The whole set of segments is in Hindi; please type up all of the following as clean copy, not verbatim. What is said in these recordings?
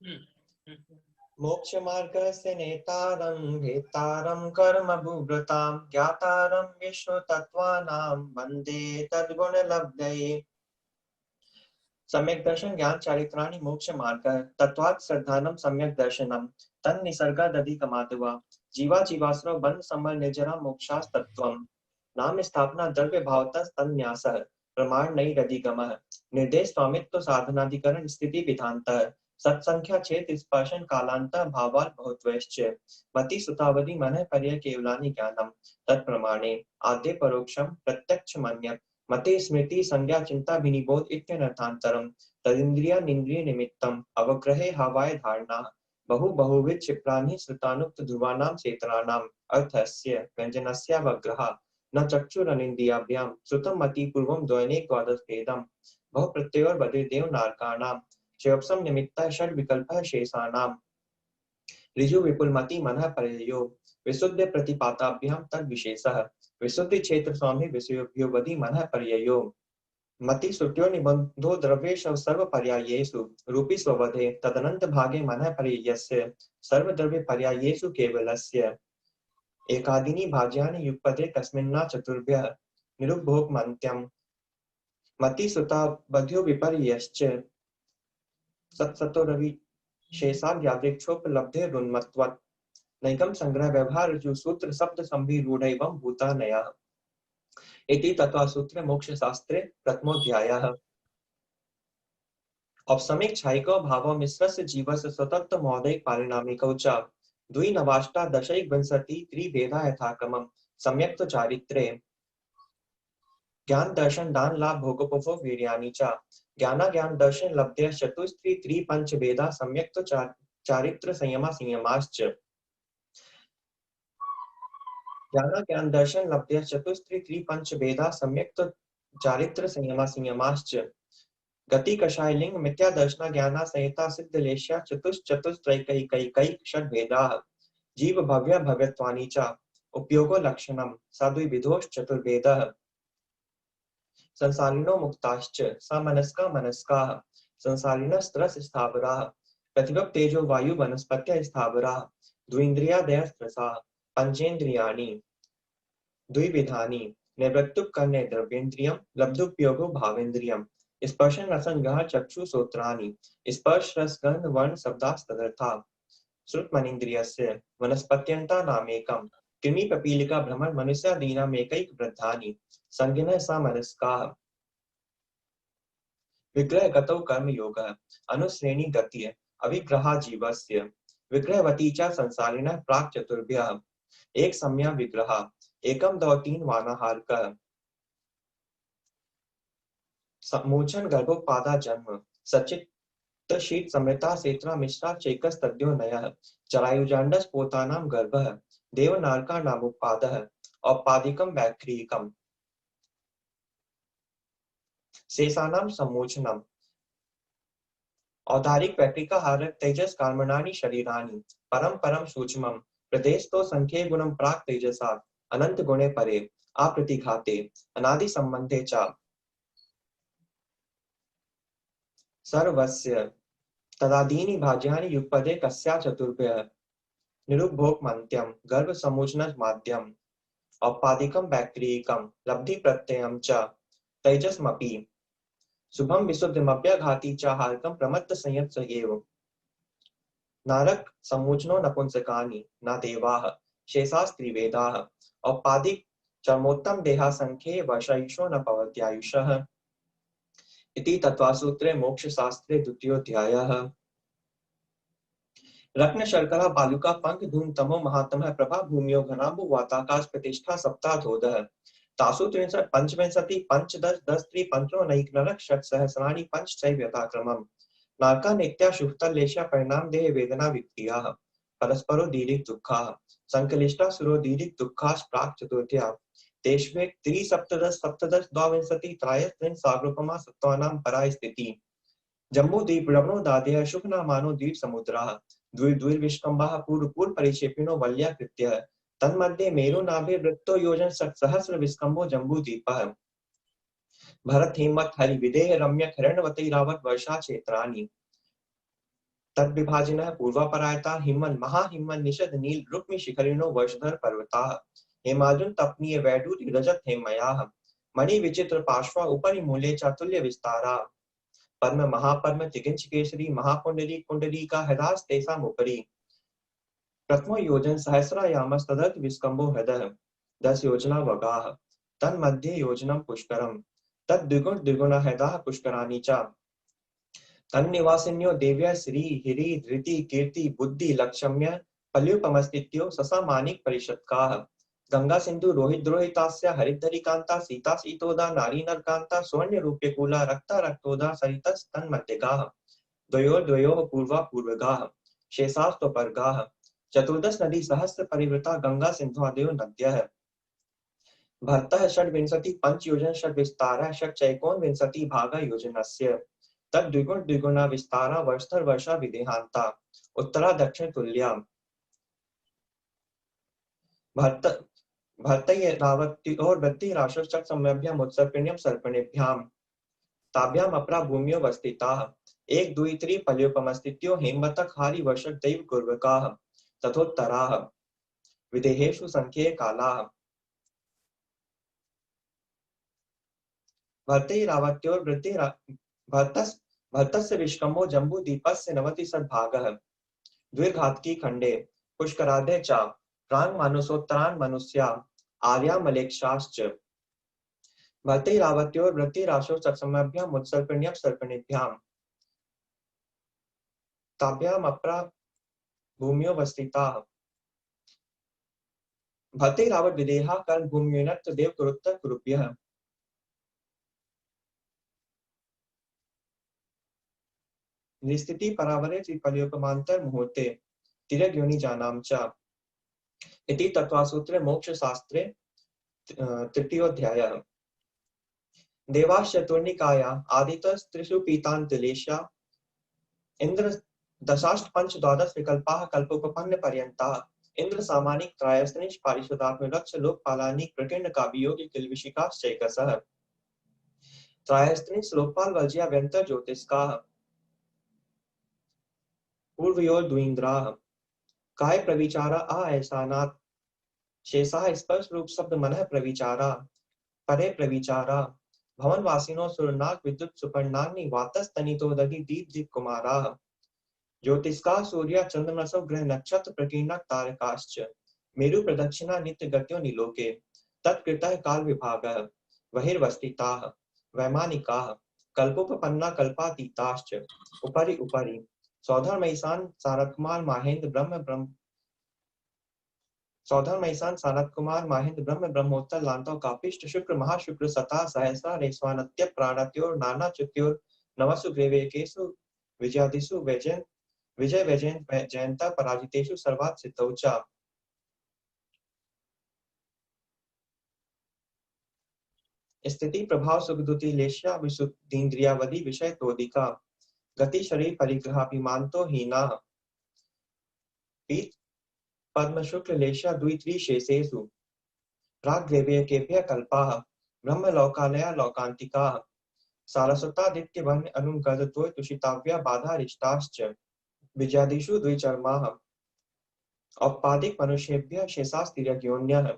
मोक्ष मार्गस्य नेतारं भेतारं कर्म भूभृतां ज्ञातारं विश्वतत्त्वानां वन्दे तद्गुणलब्धये। सम्यक दर्शन ज्ञान चारित्राणि मोक्ष मार्ग तत्वात् श्रद्धानं सम्यक दर्शनम तन्निसर्गादधिकमातुवा जीवा जीवाश्रव बंध संबल निर्जरा मोक्षास्तत्त्वम् नाम स्थापना द्रव्य भावतः तन्यासः प्रमाण नहीं रदिगमः निर्देश स्वामित्व साधनाधिकरण स्थिति विधानतः सत्संख्या छेद स्पर्शन कालांत भावाल बहुत्वश्च मति सुतावधि मनः पर्य केवलानि ज्ञानम तत्प्रमाणे आद्य परोक्षम प्रत्यक्ष मन्य मते स्मृति संज्ञा चिंता विनिबोध इत्यनर्थांतरम तदिंद्रिया निंद्रिय निमित्तम अवग्रहे हवाय धारणा बहु बहुविध क्षिप्राणि श्रुतानुक्त ध्रुवानां चेतनानां अर्थस्य व्यंजनस्यावग्रहा न चक्षुरनिन्द्रियाभ्यां श्रुतं मति पूर्वं द्वैनेक द्वादशभेदं बहु प्रत्ययोर बद्रिदेव नारकाणां क्षयोपसम निमित्तः षड विकल्पः शेषाणां ऋजु विपुलमति मनः परयो विशुद्ध प्रतिपाताभ्यां तद विशेषः विशुद्धि क्षेत्र स्वामी विषयोभ्यो वदि मनः परयो मति श्रुत्यो निबंधो द्रव्येश सर्व पर्यायेषु रूपी स्ववधे तदनंत भागे मनः पर्ययस्य सर्व द्रव्य पर्यायेषु केवलस्य एकादिनी भाज्यानि युगपदे तस्मिन्ना चतुर्भ्यः निरुपभोगमन्त्यम् मति सुता बध्यो विपर्ययश्च सत्सतो रवि शेषाद्यादिक्षोपलब्धे रुन्मत्वत् नैकं संग्रह व्यवहार ऋजु सूत्र शब्द संभिरूढ़ैवं भूतानयः इति तत्त्वसूत्रे मोक्ष शास्त्रे प्रथमोऽध्यायः औपसमिक छायिको भावो मिश्रस्य जीवस्य स्वतंत्र महोदय पारिणामिकौ च द्विनवाष्टादशैकविंशति त्रिभेदा यथाक्रमं सम्यक् तु चारित्रे ज्ञान दर्शन दान लाभ भोगोपभोग वीर्याणि च ज्ञान दर्शन लब्धय चतुस्त्री त्रिपंच भेदा सम्यक् तु चारित्र संयमा संयमाश्च ज्ञान दर्शन लब्धय चतुस्त्री त्रिपंच भेदा सम्यक् तु चारित्र संयमा संयमाश्च गति कषाय लिंग मिथ्या दर्शना ज्ञाना संहिता सिद्ध लेश्या चतुश्चतुस्त्रैकैकैकैक षड भेदाः जीव भव्य भव्यत्वानि च उपयोगो लक्षणं साद्विविधोश्च चतुर्भेदः संसारिणो मुक्ताश्च समनस्का मनस्काः संसारिणस्त्रस स्थावराः पृथिव्यः तेजो वायु वनस्पत्य स्थावराः द्विन्द्रियादयस्त्रसाः पंचेन्द्रियाणि द्विविधानि निवृत्तुपकरणे द्रव्येन्द्रियं लब्धुपयोगो भावेन्द्रियं स्पर्शन रसन गह चक्षु श्रोत्राणि स्पर्श रस गंध वर्ण शब्दास्तदर्था श्रुतमनीन्द्रियस्य वनस्पत्यन्तानामेकं कृमि पपीलिका भ्रमण मनुष्यादीनामेकैक वृद्धानि संगिनः समनस्काः विग्रह गतौ कर्म योगः अनुश्रेणी गतिः अविग्रहा जीवस्य विग्रहवती च संसारिणः प्राक् चतुर्भ्यः एक सम्या विग्रहा एकम दो तीन वानाहारकः मोचन गर्भोत्पादा जन्म सचित शीत समृता सेत्रा मिश्रा चैकस्तद्यो नयः जरायुजांडस पोतानां गर्भः देवनारका नामुत्पादः औपादिकं वैक्रीकम् शेषानां सम्मोचनम् औदारिक वैक्रिका हारक तेजस कर्मणानि शरीराणि परम परम सूक्ष्मं प्रदेशतो संख्ये गुणं प्राक् तेजसा अनंत गुणे परे अप्रतिघाते अनादि संबंधे च सर्वस्य तदादीनि भाज्यानि युगपदे कस्या चतुर्भ्यः निरुपभोगमन्त्यं गर्भ सम्मोचन माध्यम औपादिकं वैक्रिकं लब्धि प्रत्ययं च तेजस्मपि शुभम विशुद्धमभ्याघाती च हारकं प्रमत्त संयत एव नारक सम्मोचनो नपुंसकानि न देवाः शेषास्त्रिवेदाः औपादिक चर्मोत्तम देहा संख्ये वर्षायुषो न पवत्यायुषः इति तत्त्वसूत्रे मोक्षशास्त्रे द्वितीयोऽध्यायः रत्न शर्करा बालुका पंख धूम तमो महातमः प्रभा भूमियो घनाभु वाताकाश प्रतिष्ठा सप्ताधोदः तासु त्रिंशत् पंचविंशति पंचदश दश त्रिपंचोनैक नरक षट् सहस्राणि पंच चैव यथाक्रमम् नारका नित्या शुक्तलेशा परिणाम देह वेदना विक्रियाः परस्परो दीर्घ दुःखाः संकलिष्टा सुरो दीर्घ दुःखाः प्राक् चतुर्थ्या तेष्वेक त्रिसप्तदश सप्तदश द्वाविंशति त्रयस्त्रिंश सागरोपमा सत्त्वानां परा स्थिति जम्बूद्वीप लवणोदादयः शुकनामानो द्वीप समुद्राः द्विर्विष्कम्बाः पूर्व पूर्व परिक्षेपिनो वल्याकृत्यः तन्मध्ये मेरुनाभिर्वृत्तो योजन सहस्र विष्कम्भो जम्बूद्वीपः भरत हेमवत् हरि विदेह रम्य हिरण्यवती रावत वर्षा क्षेत्राणि तद्विभाजिनः पूर्वापरायता हिमन् महाहिमन् निषद नील रुक्मि शिखरिणो वर्षधर पर्वताः हेमाजुन तपनीय वैडूर्य रजत हेमयाः मणि विचित्र पार्श्वा उपरि मूले चातुल्य विस्तारा पद्म महापद्म चिकिंच केसरी महापुंडरी कुंडली का हृदास तेसाम उपरि प्रथमो योजन सहस्रायामस्तदत् विस्कम्भो हृदः 10 योजना वगाः तन्मध्ये योजनं पुष्करम् तद्द्विगुण द्विगुण हृदाः पुष्कराणि च तन्निवासिन्यो देव्या श्री हिरी धृति कीर्ति बुद्धि लक्ष्म्य पल्युपमस्तित्यो ससामानिक परिषत्काः गंगा सिंधु रोहित द्रोहितास्य हरिद्धरिकांता सीता सीतोदा नारी नरकांता स्वर्ण रूप्यकूला रक्ता रक्तोदा सरितस् तन्मध्यगाः द्वयोर्द्वयोः पूर्वा पूर्वगाः शेषास्त्वपर्गाः चतुर्दश नदी सहस्र परिवृता गंगा सिंधुआदयो नद्यः भर्तः षड्विंशति पंचयोजन षड्विस्तारः षट्चैकोनविंशति भागा योजनस्य तद्विगुण द्विगुणा विस्तारा वर्षधर वर्षा विदेहांता उत्तरा दक्षिण तुल्या भर्त भर्तैरावत्योर वृत्तिराशश्च सम्यभ्याम उत्सर्पिण्यम सर्पणेभ्याम ताभ्याम अपरा भूमियो वस्थिताः एक दुई त्री पल्योपमस्थित्यो हेमवतक हारि वर्षक दैव कुर्वकाः तथोत्तराः विदेहेषु संख्ये कालाः भर्तैरावत्योर वृत्तिरा भर्तस्य विष्कम्भो जम्बूद्वीपस्य 90 सद्भागः द्विघातकी खंडे पुष्करादे च प्रांग मानुसोत्तरान मनुष्या आर्या मलेक्षाश्च भर्तैरावत्योर वृत्तिराशो सत्समभ्याम उत्सर्पिण्यम सर्पिणेभ्याम ताभ्याम अपरा भूमियो वस्थिताः भर्तैरावत विदेहा कर्म भूम्युनत् देव कुरुत्तर कुरुभ्यः निस्थिति परावरे त्रिपल्योपमांतर मुहूर्ते तिरग्योनि जानाम च इति तत्त्वसूत्रे मोक्ष शास्त्रे तृतीयोऽध्यायः देवाश्चतुर्निकाया आदितस्त्रिषु पीतान्तलेशा इंद्र दशाष्ट पंच द्वादश विकल्पाः कल्पोपपन्न पर्यन्ताः इंद्र सामानिक त्रायस्त्रिंश पारिषदात्मलक्ष लोकपालानि प्रकीर्ण काव्ययोगि किल्बिषिकाश्चैकसः त्रायस्त्रिंश लोकपाल वज्या व्यंतर ज्योतिष्काः पूर्वयोर द्विन्द्राः काय प्रविचारा आ ऐसानात् शेषाः स्पर्श रूप शब्द मनः प्रविचारा परे प्रविचारा भवन वासिनो सुरनाग विद्युत सुपर्णाग्नि वातस्तनितो दधि दीप दीप कुमाराः ज्योतिष्का सूर्य चंद्रमसो ग्रह नक्षत्र प्रकीर्णक तारकाश्च मेरु प्रदक्षिणा नित्य गत्यो निलोके तत्कृतः काल विभागः बहिर्वस्थिताः वैमानिकाः कल्पोपपन्ना कल्पातीताश्च उपरि उपरि सौधर मैसान सारथ कुमार माहेंद्र ब्रह्म ब्रह्मोत्तर लांतो कापिष्ट शुक्र महाशुक्र सता सहसा रेस्वानत्य प्राणत्योर नाना चुत्योर नवसु ग्रेवेकेषु विजयादिषु विजय वैजयंत जयंता पराजितेषु सर्वात् सिद्धौ च स्थिति प्रभाव सुखदुति लेश्या विशुद्धीन्द्रियावधि विषय तोदिका गति शरीर परिग्रहाभिमानतो हीना पीत पद्म शुक्ल लेशा द्वित्री शेषेषु प्राग्देवीयकेभ्यः कल्पाः ब्रह्मलोकालया लोकान्तिकाः सारस्वतादित्य वह्नि अनुगतत्व तुषिताव्या बाधारिष्टाश्च विजयादिषु द्विचर्माः औपादिक मनुष्येभ्यः शेषास्तिर्योन्यः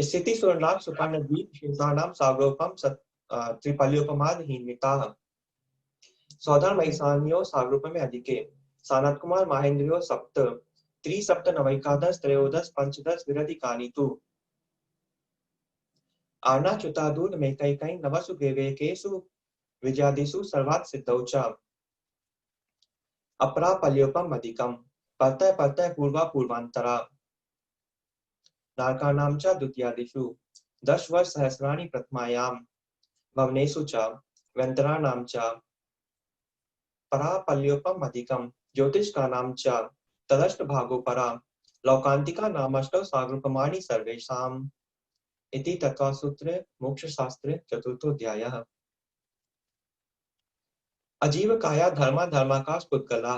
स्थिति सुरनाग सुपर्ण द्वीप शेषाणां सागरोपम त्रिपल्योपमाद हीनमिताः सौधर महिषान्यो सागरोपमे अधिके सानत कुमार महेंद्रियो सप्त त्रिसप्त नवैकादश त्रयोदश पंचदश विरधिकानि तु आर्णाच्युतादूत मेकैकै नवसु ग्रेवेकेषु विजयादिषु सर्वात् सिद्धौ च अपरा पल्योपम अधिकम् परतः परतः पूर्वा पूर्वांतरा नारकाणां च द्वितीयादिषु 10 वर्ष सहस्राणि प्रथमायां भवनेषु च व्यन्तराणां च परा पल्योपम अधिकम् ज्योतिष्कानां च तदष्ट भागो परा लौकांतिका नामष्टौ सागरोपमाणि सर्वेषाम् इति तत्त्वसूत्रे मोक्षशास्त्रे चतुर्थोऽध्यायः अजीवकाया धर्माकाश पुद्गला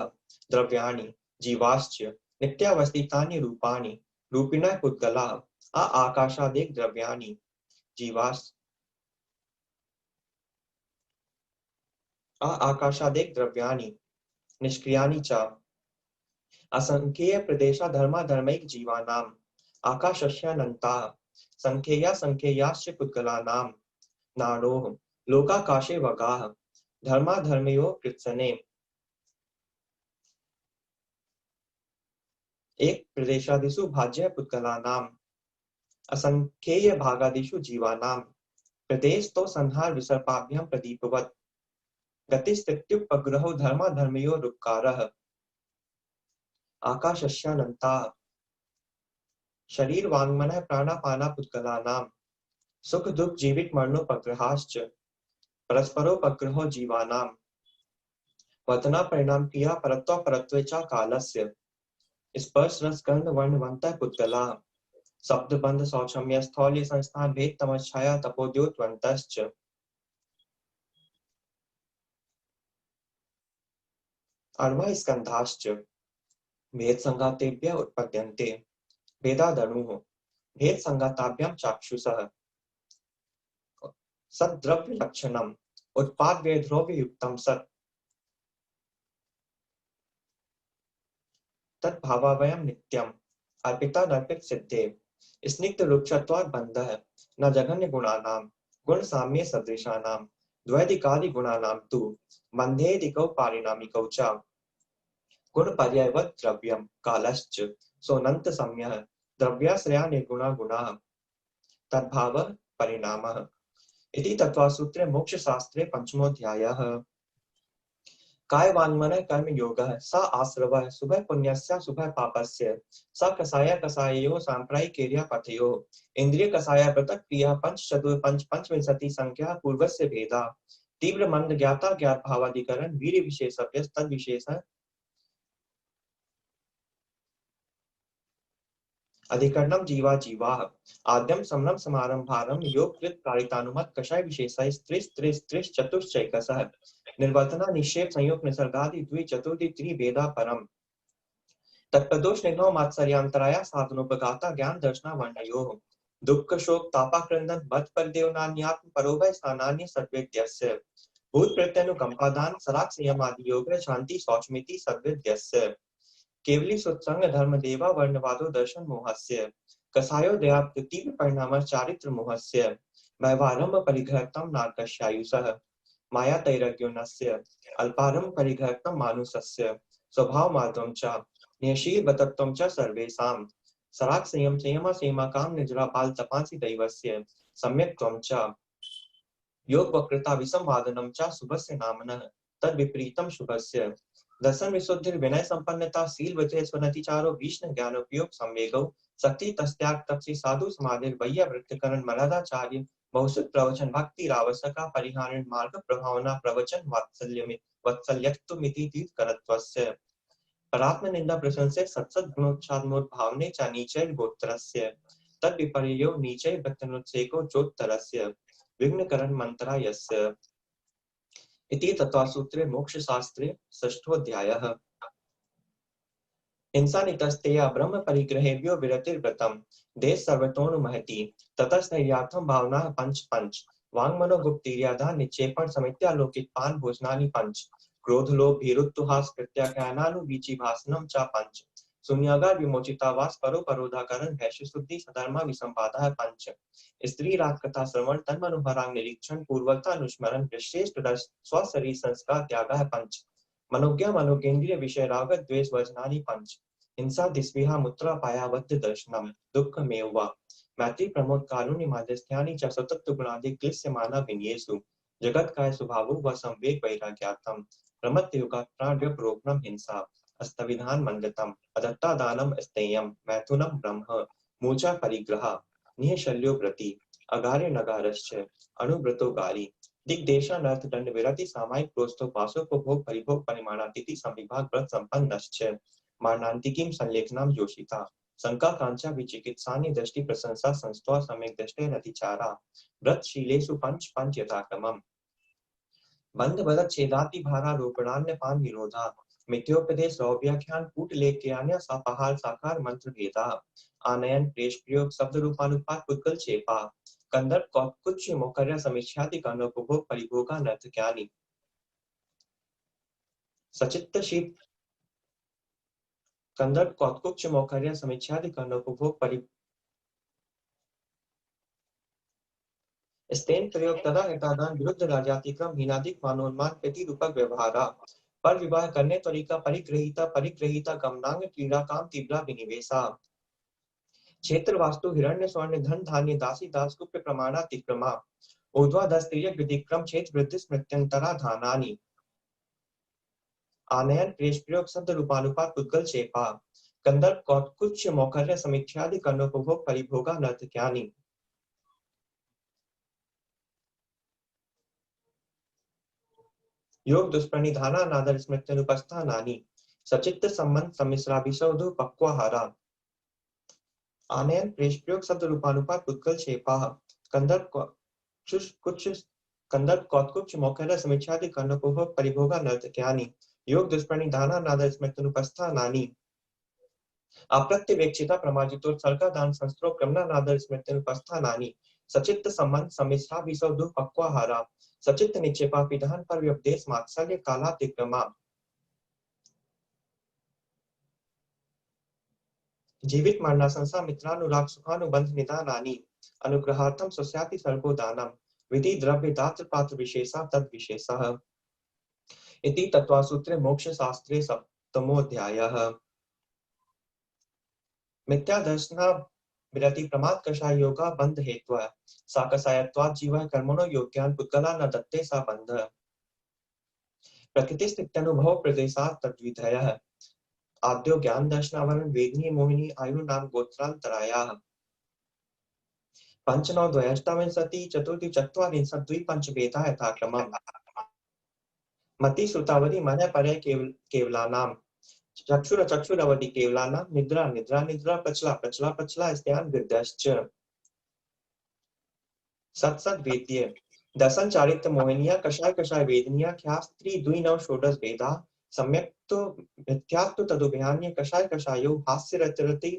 द्रव्याणि जीवाश्च नित्यावस्थितानि रूपाणि रूपिणः पुद्गला आकाशादिक द्रव्याणि जीवाश्च आकाशादेक द्रव्याणि निष्क्रियाणि च असंख्येय प्रदेशा धर्माधर्मैक जीवानाम् आकाशस्यानन्ताः संख्येया संख्येयाश्च पुद्गलानां नाडोः लोकाकाशे वगाः धर्माधर्मयो कृत्सने एक प्रदेशादिषु भाज्य पुद्गलानाम् असंख्येय भागादिषु जीवानां प्रदेशतो संहार विसर्पाभ्यां प्रदीपवत् गतिस्थित्युपग्रहो धर्माधर्मयोरुपकारः आकाशस्यानन्ताः शरीर वाङ्मनः प्राणापाना पुद्गलानां सुख दुख जीवित मरणोपग्रहाश्च परस्परोपग्रहो जीवानां वतना परिणाम क्रिया परत्वापरत्वे च कालस्य स्पर्श रस गंध वर्णवन्तः पुद्गलाः शब्द बंध शौचम्य स्थौल्य संस्थान भेद तमच्छाया तपोद्योतवन्तश्च अर्वा स्कंधाश्च भेद संगातेभ्यः उत्पद्यन्ते भेदादणुः भेद संगाताभ्यां चाक्षुषः सद्द्रव्य लक्षणम् उत्पाद द्रव्य युक्तम सत् तद्भावावयं नित्यम् अर्पिता नर्पित सिद्धे स्निग्ध रूक्षत्वात् बन्धः न जघन्य गुणानां गुण साम्ये सदृशानां द्वैधिकादि गुणानां तु बन्धेदिकौ पारिणामिकौ च गुण पर्यायवत् द्रव्यं कालश्च सोऽनन्त सम्यः द्रव्याश्रया निर्गुणा गुणाः तद्भावः परिणामः इति तत्त्वसूत्रे मोक्षशास्त्रे पंचमोऽध्यायः काय वाङ्मनः कर्म योगः स आश्रवः शुभः पुण्यस्य शुभः पापस्य स कषाय कषाययोः साम्प्रदायिकैर्या पथयोः इन्द्रिय कषाय पृथक् क्रिया पंचविंशति संख्या पूर्वस्य भेदा तीव्र मंद ज्ञाता ज्ञात भावाधिकरण वीर्य विशेषज्ञ तद विशेष अधिकरणम जीवा जीवाः आद्यम समनम समारंभारम योग कृत कारितानुमत कषाय विशेषाय स्त्रिस त्रिस त्रिस चतुश्चैकसः निर्वर्तना निक्षेप संयोग निसर्गादि द्वि चतुर्थी त्रिभेदा परम तत्प्रदोष निघ्नो मात्सर्यांतराया साधनोपगाता ज्ञान दर्शना वर्णयोः दुःख शोक तापाक्रंदन मत परिदेवनान्यात्म परोभय स्थानान्य सद्वेद्यस्य भूत प्रत्यनुकंपादान सराग संयम आदि योग शांति शौचमिति सद्वेद्यस्य केवली सुत्संग धर्म देवा वर्णवादो दर्शन मोहस्य कसायो दया तीव्र परिणाम चारित्र मोहस्य व्यवहारम परिघटम नार्कस्यायुषः माया तैरज्ञोनस्य अल्पारम परिघटम मानुषस्य स्वभाव मार्गम च नियशीलवतत्वं च सर्वेषां सराग संयम संयम सीमा काम निजरा बाल तपांसि दैवस्य सम्यक्त्वं च योग वक्रता विसंवादनम च शुभस्य नामनः तद विपरीतम शुभस्य दर्शन विशुद्धि विनय संपन्नता शील वजह स्वनतिचारो भीष्ण ज्ञान उपयोग संवेगौ शक्ति तस्त्याग तपसी साधु समाधि वैया वृत्तकरण मर्यादाचार्य बहुसुत प्रवचन भक्ति रावसका परिहारण मार्ग प्रभावना प्रवचन वात्सल्यत्वमिति तीर्थकरत्वस्य परात्म निंदा प्रशंसे सत्सद गुणोच्चादमोद भावने च नीचै गोत्रस्य तद विपर्यो नीचै वृत्तनुत्सेको चोत्तरस्य विघ्नकरण मंत्रा यस्य इति तत्त्वसूत्रे मोक्षशास्त्रे षष्ठोऽध्यायः हिंसानितस्तेया ब्रह्म परिग्रहेभ्यो विरतिर्व्रतम् देश सर्वतोऽनुमहति ततस्तैर्यार्थं भावनाः पंच वाङ्मनोगुप्तिर्याधा निक्षेपण समित्यालोकित पान भोजनानि पंच क्रोध लोभ भीरुत्तुहास प्रत्याख्यानानुवीचि भाषणं च पंच शून्यागार विमोचितावास परोपरोधाकरण भैष्य शुद्धि सधर्मा विसंवादः पंच स्त्री राग कथा श्रवण तन्मनुभरांग निरीक्षण पूर्वता अनुस्मरण विश्रेष्ठ रस स्वशरीर संस्कार त्यागः पंच मनोज्ञा मनोगेन्द्रिय विषय राग द्वेष वर्जनानि पंच हिंसा दिस्विहा मुत्रा पायावद्य दर्शनम दुःखमेव वा मैत्री प्रमोद कारुण्य माध्यस्थ्यानि च सतत्व गुणादि क्लिश्यमाना विनयेषु जगत काय स्वभावो व संवेग वैराग्यार्थम प्रमत्तयुगा प्राण्यप्रोग्रम हिंसा अस्तविधान मंगतम अदत्ता दानम स्तेयम मैथुनम ब्रह्म मूचा परिग्रह निःशल्यो व्रति अगार्य नगारश्च अणुव्रतो गारी दिग्देशानर्थ दंड विरति सामायिक प्रोस्तो पासोपभोग परिभोग परिमाणातिथि संविभाग व्रत संपन्नश्च मारणांतिकीं संलेखनां जोषिता शंका कांचा विचिकित्सानि दृष्टि प्रशंसा संस्त्वा सम्यक दृष्टे नतिचारा व्रत शीलेषु पंच पंच यथाक्रमम् बंध बदत छेदाति भारा रोपणान्य पान निरोधा मिथ्योपदेश व्याख्यान कूट लेख्यान्य सापहार साकार मंत्र भेदा आनयन प्रेष प्रयोग शब्द रूपानुपात पुद्गल चेपा कंदर्प कुछ मोकर्य समीक्षादि कर्णोपभोग परिभोगा नर्थ ज्ञानी सचित्त शीत कंदर्प कौत्कुक्ष मौखर्य समीक्षादि कर्णोपभोग परि स्तेन प्रयोग तदा एतादान विरुद्ध राजातिक्रम हीनादिक मानोन्मान प्रति रूपक व्यवहारा पर विवाह करने तरीका परिग्रहिता गमनांग क्रीड़ा काम तीव्रा विनिवेशा क्षेत्र वास्तु हिरण्य स्वर्ण धन धान्य दासी दास गुप्त प्रमाणातिक्रमा ऊर्ध्वाधस तिर्यक विधिक्रम क्षेत्र वृद्धि स्मृत्यंतरा धानानि आनयन प्रेष प्रयोग शब्द रूपानुपात पुद्गल शेपा कंदर्प कौत्कुच्च मौखर्य समीक्षादि कर्णोपभोग परिभोगा नर्तक्यानि योग दुष्प्रणिधाना नादर स्मृत्यनुपस्थानानि सचित्त संबंध सम्मिश्राभिषौधो पक्वाहारा आनयन प्रेष प्रयोग शब्द रूपानुपात पुद्गल शेपाः कंदर्प कुछ कंदर्प कौत्कुच्च मौखर्य समीक्षादि कर्णोपभोग परिभोगा नर्तक्यानि योग दुष्प्रणिधाना नादर स्मृत्यनुपस्थानानि अप्रत्यवेक्षिता प्रमाजितोत्सर्गा दान संस्त्रो क्रमना नादर स्मृत्यनुपस्थानानि सचित्त संबंध सम्मिश्राभिषौधो पक्वाहारा सचित्त निक्षेपा विधान पर व्यपदेश मात्सल्य कालातिक्रमा जीवित मरना संसा मित्रानुराग सुखानुबंध निदानानि अनुग्रहार्थम स्वस्याति सर्गो दानम विधि द्रव्य दात्र पात्र विशेषा तद विशेषः इति तत्त्वसूत्रे मोक्ष शास्त्रे सप्तमोऽध्यायः मिथ्या दर्शना विरति प्रमाद कषाय योगा बंध हेत्वा साकसायत्वात् जीवः कर्मणो योग्यान् पुद्गला न दत्ते सा बंध प्रकृतिस्थित्यनुभव प्रदेशात् तद्विधयः आद्यो ज्ञान दर्शनावरण वेदनी मोहिनी आयु नाम गोत्रांतरायाः पंचनौ द्वयष्टाविंशति चतुर्थी चत्वारिंशत् द्विपंचभेदा यथाक्रमम् मति श्रुतावधि मन परय केवलानां चक्षुरवधि केवलानां निद्रा निद्रा निद्रा पचला पचला पचला स्त्यान विद्यश्च सत्सद वेद्य दसन चारित्र मोहिनिया कषाय कषाय वेदनिया ख्यास्त्री द्विनव षोडश भेदा सम्यक तो मिथ्यात्व तदुभयान्य कषाय कषायो हास्य रतिरति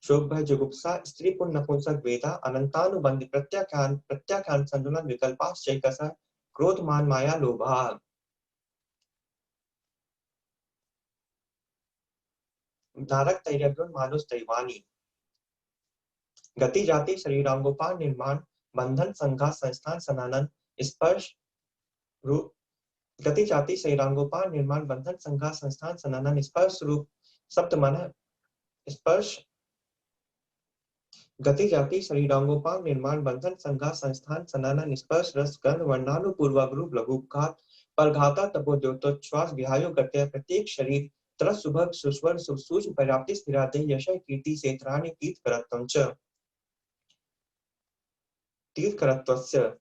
शोभय जुगुप्सा स्त्री पुन नपुंसक वेदा अनंतानुबंध प्रत्याख्यान संतुलन विकल्पाश्चैकस क्रोध मान माया लोभा धारक तैर्यगुण मानुष तैवानी गति जाति शरीरांगोपान निर्माण बंधन संघात संस्थान सनानन स्पर्श रूप गति जाति शरीरांगोपान निर्माण बंधन संघात संस्थान सनानन स्पर्श रूप सप्त मन स्पर्श गति जाति शरीरांगोपान निर्माण बंधन संघात संस्थान सनानन स्पर्श रस गंध वर्णानुपूर्वक रूप लघुघात परघाता तपोद्योतोच्छ्वास विहायो गत्य प्रत्येक शरीर तरस सुभग सुस्वर सूक्ष्म पर्याप्ति स्थिरादे यशय कीर्ति सेत्राणि तीर्थकरत्वं च तीर्थकरत्वस्य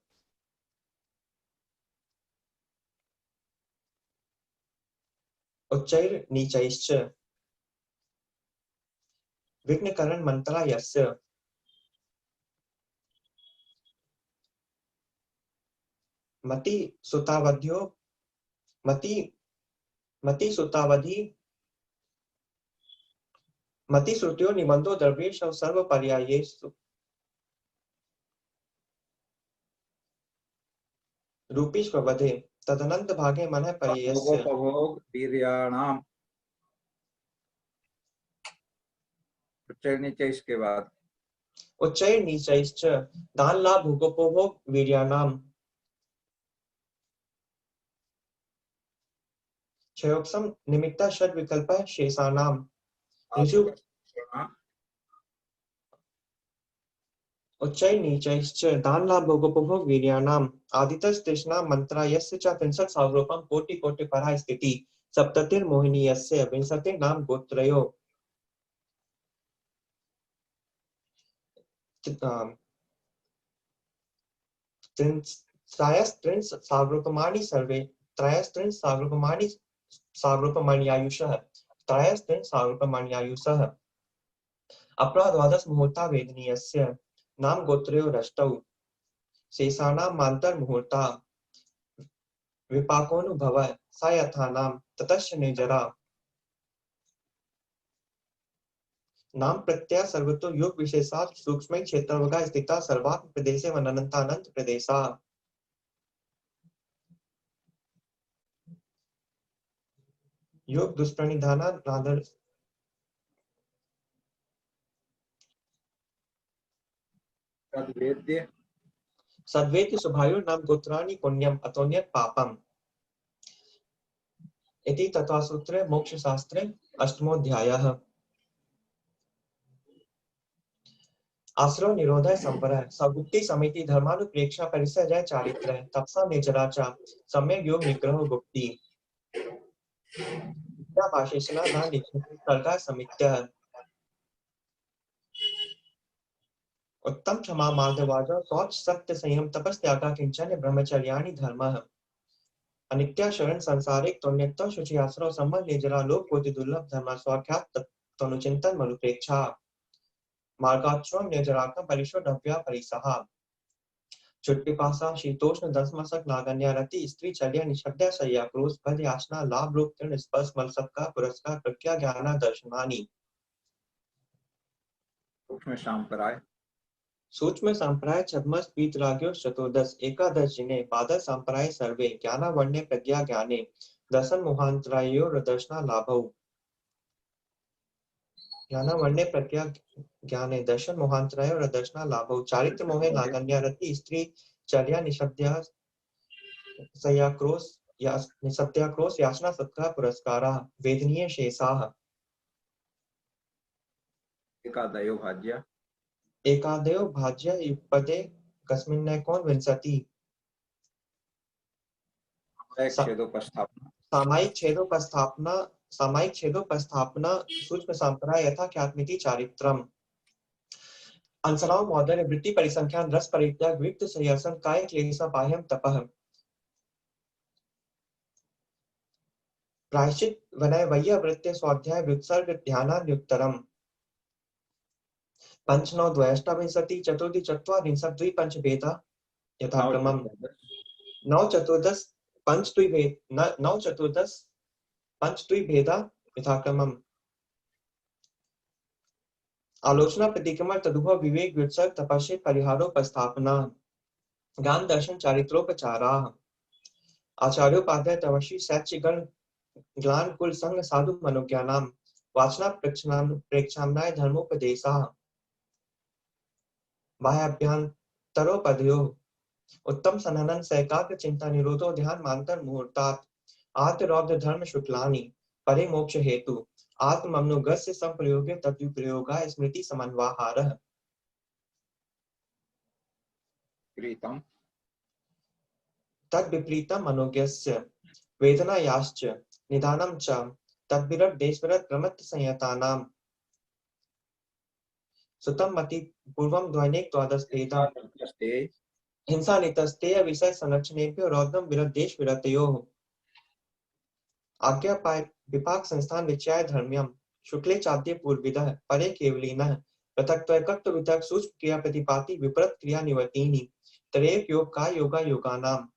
उच्चैर नीचैश्च विघ्नकरण मंत्रा यस्य मति सुतावध्यो मति मति सुतावधि मति श्रुतियो निबंधो द्रव्येश सर्व पर्यायेषु रूपीष्ववधे तदनंत भागे मनः पर्ययस्य भोगोपभोग वीर्याणाम उच्चैर नीचे इसके बाद उच्चैर नीचैश्च दान लाभ भोगोपभोग वीर्याणाम क्षयोक्षम निमित्ता षड विकल्पः शेषाणाम ऋजु उच्चैर नीचैश्च दान लाभ भोगोपभोग वीर्याणाम आदितस्तृष्णा मंत्रा यस्य च त्रिंशत् सावरूपं कोटि कोटि परा स्थिति सप्ततिर्मोहिनी यस्य विंशतिर्नाम गोत्रयो त्रयस्त्रिंश सावरूपमाणि सर्वे त्रयस्त्रिंश सावरूपमाण्यायुषः त्रयस्त्रिंश सावरूपमाण्यायुषः अपराद्वादश मुहूर्ता वेदनीयस्य नाम गोत्रयो रष्टौ शेषाणां मान्तर मुहूर्ता विपाकोनुभव सा यथा नाम ततश्च निर्जरा नाम प्रत्यय सर्वतो योग विशेषात् सूक्ष्म क्षेत्रवगा स्थिता सर्वात्म प्रदेशे वननंतानंत प्रदेशा योग दुष्प्रणिधाना नादर तद्वेद्य सद्वेति शुभायुर्नाम गोत्राणि पुण्यम अतोन्यत् पापम इति तत्त्वसूत्रे मोक्षशास्त्रे अष्टमोऽध्यायः। आश्रव निरोधः संवरः सगुप्ति समिति धर्मानुप्रेक्षा परिसर्जय चारित्रः तपसा निजराचा सम्यक योग निग्रह गुप्ति विद्या भाषेशना दान निक्षेप सर्गा समित्यः उत्तम क्षमा मार्दवाज शौच सत्य संयम तपस्त्यागा किंचन ब्रह्मचर्याणि धर्मः अनित्या शरण संसारिक तोन्यत्त शुचि आश्रव संबंध निजरा लोक कोटि दुर्लभ धर्म स्वाख्यात तनुचिंतन मनुप्रेक्षा मार्गाश्रम निजराकम परिशो नव्या परिसहा चुट्टिपासा शीतोष्ण दसमसक नागन्या रति स्त्री चर्या निशब्द शय्या क्रोध भज याचना लाभ रूप तृण स्पर्श मल सत्कार पुरस्कार प्रज्ञा ज्ञान दर्शनानि सूक्ष्म संप्राय छद्मस पीत राग्यो चतुर्दश एकादश जिने पादश संप्राय सर्वे ज्ञाना वर्ण्य प्रज्ञा ज्ञाने दर्शन मोहांतरायो दर्शना लाभौ ज्ञाना वर्ण्य प्रज्ञा ज्ञाने दर्शन मोहांतरायो दर्शना लाभौ चारित्र मोहे नागन्या रति स्त्री चर्या निशब्द सयाक्रोश सत्याक्रोश याचना सत्कार पुरस्काराः वेदनीय शेषाः एकादयो भाज्य युगपदे कस्मिन्नेकोन विंशति सामायिक छेदोपस्थापना सूक्ष्म संप्राय यथा ख्यातमिति चारित्रम् अंसनाओ महोदय वृत्ति परिसंख्यान रस परित्याग विक्त संयसन काय क्लेश बाह्यम तपः प्रायश्चित वनय वय्य वृत्ति स्वाध्याय व्युत्सर्ग ध्यानान्युत्तरम् पंचनौ द्वयष्टाविंशति चतुर्थी चत्वारिंशत् द्विपंच भेदा यथाक्रमम् नौ चतुर्दश पंच द्विभेदा यथाक्रमम् आलोचना प्रतिक्रमण तदुभव विवेक व्युत्सर्ग तपस्या परिहारोपस्थापना ज्ञान दर्शन चारित्रोपचाराः आचार्योपाध्याय तपस्वी शैत्यगण ग्लान कुल संग साधु मनोज्ञानाम वाचना प्रेक्षाम्नाय धर्मोपदेशाः बाह्याभ्यन्तरोपदयो उत्तम सननन सैकाग्र चिंता निरोधो ध्यान मांतर मुहूर्तात् आर्तरौद्र धर्म शुक्लानि परे मोक्ष हेतु आत्ममनुगस्य संप्रयोगे तद्विप्रयोगा स्मृति समन्वाहारः तद्विपरीतम मनोज्ञस्य वेदनायाश्च निदानं च तद्विरत देशविरत प्रमत्त संयतानां सुतम मति पूर्वम दैनिक द्वादश भेदा हिंसा नितस्तेय विषय संरक्षणेभ्यो रौद्रम विरत देश विरतयोः आज्ञा पाय विपाक संस्थान विचयाय धर्म्यम शुक्ले चाद्य पूर्विदः परे केवलिनः पृथक्त्वैकत्व वितर्क सूक्ष्म क्रिया प्रतिपाति विपरीत क्रिया निवर्तिनी तरेक योग का योगा योगानाम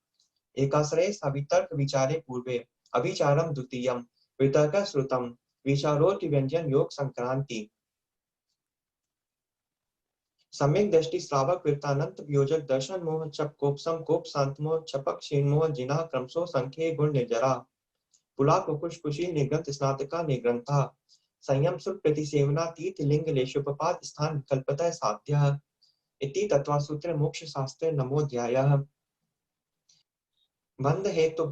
एकाश्रय सवितर्क विचारे पूर्वे अभिचारम द्वितीयम वितर्क श्रुतम विचारोति व्यंजन योग संक्रांति सम्यक दृष्टि श्रावक वृत्तानंत वियोजक दर्शन मोह चप कोपसम कोप शांत मोह चपक क्षीण मोह जिना क्रमशो संख्ये गुण निर्जरा पुलाक कुकुश कुशी निग्रंथ स्नातका निग्रंथा संयम सुख प्रतिसेवना तीर्थ लिंग लेशोपपात स्थान विकल्पतः साध्यः इति तत्त्वसूत्रे मोक्ष शास्त्रे नमोऽध्यायः बंध हेतु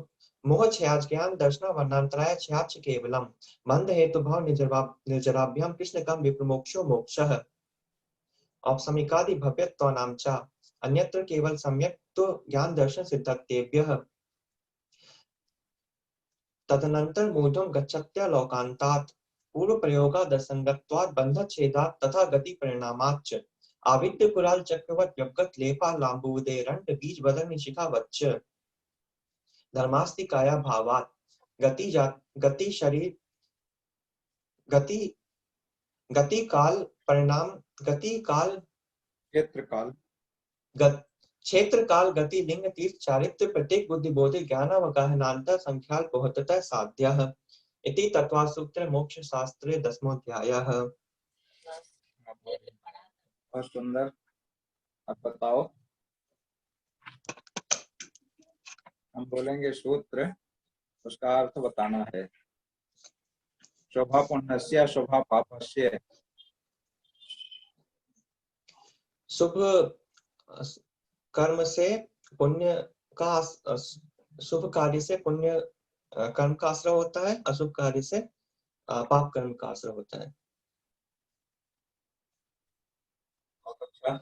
मोह छयाच ज्ञान दर्शन वर्णांतराय छयाच केवलम बंध हेतु भाव निर्जराभ्याम कृष्णकम विप्रमोक्षो मोक्षः औपसमिकादि भव्यत्वानां च अन्यत्र केवल सम्यक तो ज्ञान दर्शन सिद्धत्तेभ्यः तदनंतर मूढं गच्छत्यलोकान्तात् पूर्व प्रयोगाद् असंगत्वात् बन्धच्छेदात् तथा गति परिणामाच्च आविद्य कुलाल चक्रवत् व्यगत लेपा लांबुदे रंड बीज बदन निशिखावच्च धर्मास्ति काया भावात् गति शरीर गति गति काल परिणाम गति काल क्षेत्र काल गति लिंग तीर्थ चारित्र प्रत्येक बुद्धि बोधि ज्ञान अवगाहनांतर संख्याल बहुततः साध्यः इति तत्त्वसूत्रे मोक्ष शास्त्रे दसमोऽध्यायः। बहुत सुंदर। अब बताओ, हम बोलेंगे सूत्र, उसका अर्थ बताना है। शुभ पुण्यस्य शुभ पापस्य। शुभ कर्म से पुण्य का शुभ कार्य से पुण्य कर्म का आश्रय होता है, अशुभ कार्य से पाप कर्म का आश्रय होता है। बहुत अच्छा।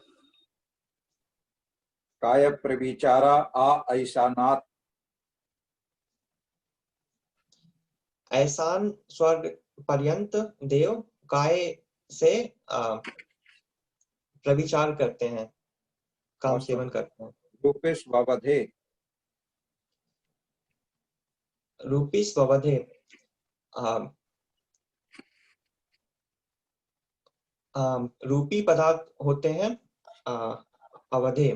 काय प्रविचारा आ ऐसानात्। ऐसान स्वर्ग पर्यंत देव काय से प्रविचार करते हैं, काम सेवन करते हैं। रूपे स्ववधे। रूपी स्ववधे, रूपी पदार्थ होते हैं अवधे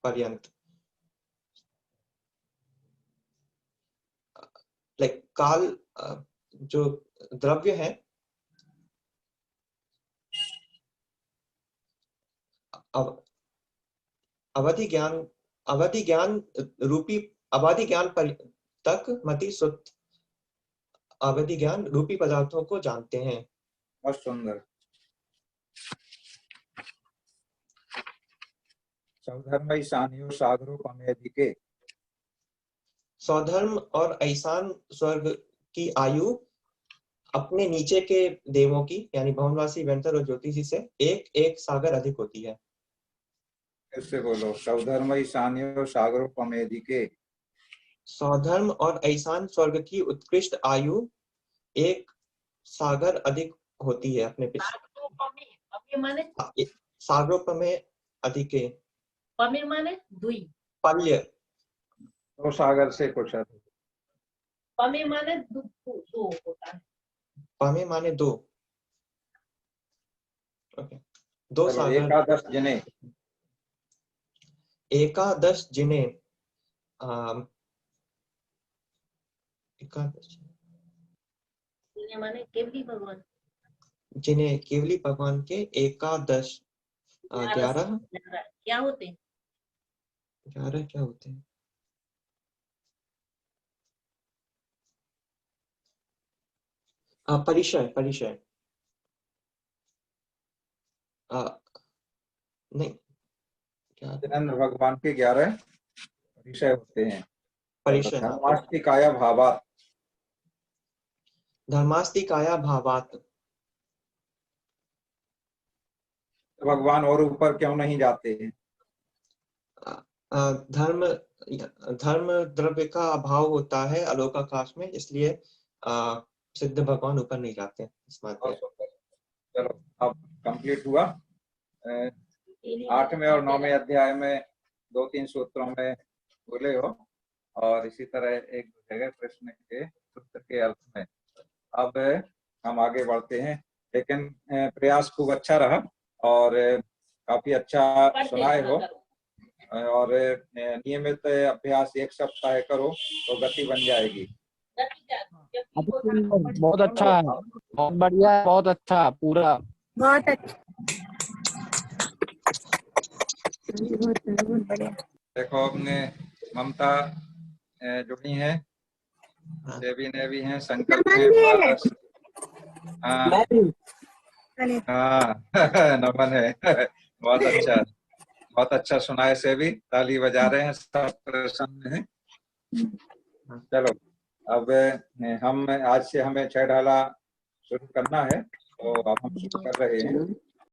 पर्यंत, लाइक काल जो द्रव्य है अवधि ज्ञान रूपी अवधि ज्ञान तक मति सुत अवधि ज्ञान रूपी पदार्थों को जानते हैं। बहुत सुंदर। स्वधर्म ईशानियो सागरोपमेधिके। स्वधर्म और ऐसान स्वर्ग की आयु अपने नीचे के देवों की यानी भवनवासी वेंतर और ज्योतिषी से एक एक सागर अधिक होती है। इससे बोलो, स्वधर्म ईशानियो सागरोपमेधिके। स्वधर्म और ऐसान स्वर्ग की उत्कृष्ट आयु एक सागर अधिक होती है अपने पीछे। सागरोपमे अधिके, पमे माने दुई, पल्य तो सागर से कुछ अधिक। पमे माने दो होता है। पमे माने दो, ओके, दो चलो, सागर। एकादश जिने। एकादश जिने, एकादश जिन्हें माने केवली भगवान, जिन्हें केवली भगवान के एकादश 11 क्या होते हैं? 11 क्या होते हैं? परिचय, परिचय नहीं, क्या जिनेंद्र भगवान के 11 परिचय होते हैं। परिचय? धर्मास्तिकाया भावात्। धर्मास्तिकाया भावात्, भगवान और ऊपर क्यों नहीं जाते हैं? धर्म द्रव्य का अभाव होता है अलोकाकाश में, इसलिए सिद्ध भगवान ऊपर नहीं जाते इस बात पे। चलो, अब कंप्लीट हुआ। 8वें और 9वें अध्याय में 2-3 सूत्रों में बोले हो, और इसी तरह एक जगह प्रश्न के सूत्र के अर्थ में। अब हम आगे बढ़ते हैं, लेकिन प्रयास खूब अच्छा रहा और काफी अच्छा सुनाए हो, और नियमित अभ्यास 1 सप्ताह करो तो गति बन जाएगी। बहुत अच्छा है, बहुत बढ़िया है, बहुत अच्छा, पूरा बहुत अच्छा, बहुत बढ़िया। देखो, अपने ममता जुड़ी है, देवी ने भी हैं, संकल्प है, पारस, हाँ हाँ नमन है। बहुत अच्छा, बहुत अच्छा सुनाए से भी, ताली बजा रहे हैं, सब प्रसन्न हैं। चलो, अब हम आज से हमें 6 ढाला शुरू करना है, तो अब हम शुरू कर रहे हैं।